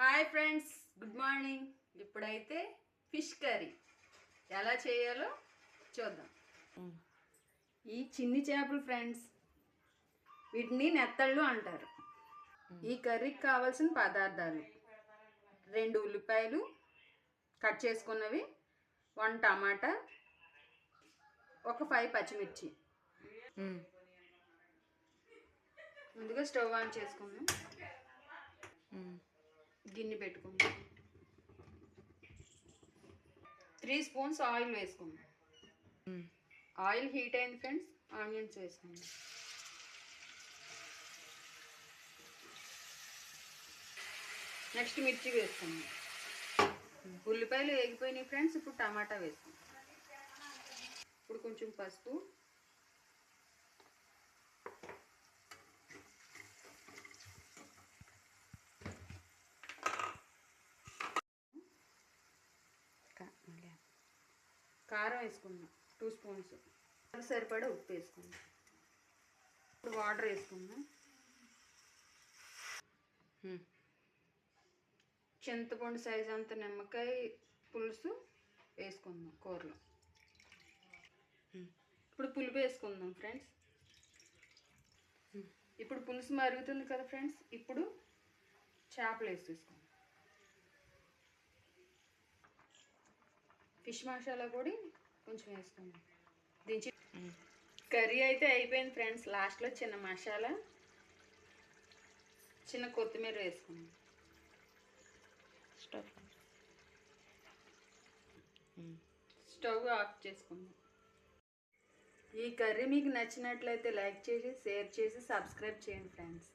Hi friends, good morning. ఇప్పుడైతే fish curry ఎలా చేయాలో చూద్దాం. ఈ చిన్ని చేపలు ఫ్రెండ్స్, వీటిని నెత్తళ్ళు అంటారు. ఈ కర్రీకి కావాల్సిన పదార్థాలు: 2 ఉల్లిపాయలు కట్ చేసుకున్నవి, 1 టమాటా, ఒక 5 పచ్చిమిర్చి. ముందుగా స్టవ్ ఆన్ చేసుకుందాం. గిన్నె పెట్టుకుందాం. 3 స్పూన్స్ ఆయిల్ వేసుకుందాం. ఆయిల్ హీట్ అయింది ఫ్రెండ్స్, ఆనియన్స్ వేసుకుందాం. నెక్స్ట్ మిర్చి వేసుకుందాం. ఉల్లిపాయలు వేగిపోయినాయి ఫ్రెండ్స్. ఇప్పుడు టమాటా వేసుకుందాం. ఇప్పుడు కొంచెం పసుపు, కారం వేసుకుందాం 2 స్పూన్స్, సరిపడా ఉప్పు వేసుకుందాం. ఇప్పుడు వాటర్ వేసుకుందాం. చింతపండు సైజ్ అంత నిమ్మకాయ పులుసు వేసుకుందాం కూరలో. ఇప్పుడు పులుపు వేసుకుందాం ఫ్రెండ్స్. ఇప్పుడు పులుసు మరుగుతుంది కదా ఫ్రెండ్స్, ఇప్పుడు చేపలు వేసేసుకుందాం. ఫిష్ మసాలా కూడా కొంచెం వేసుకుందాం. దించి కర్రీ అయితే అయిపోయింది ఫ్రెండ్స్. లాస్ట్లో చిన్న మసాలా, చిన్న కొత్తిమీర వేసుకుందాం. స్టవ్ ఆఫ్ చేసుకుందాం. ఈ కర్రీ మీకు నచ్చినట్లయితే లైక్ చేసి, షేర్ చేసి, సబ్స్క్రైబ్ చేయండి ఫ్రెండ్స్.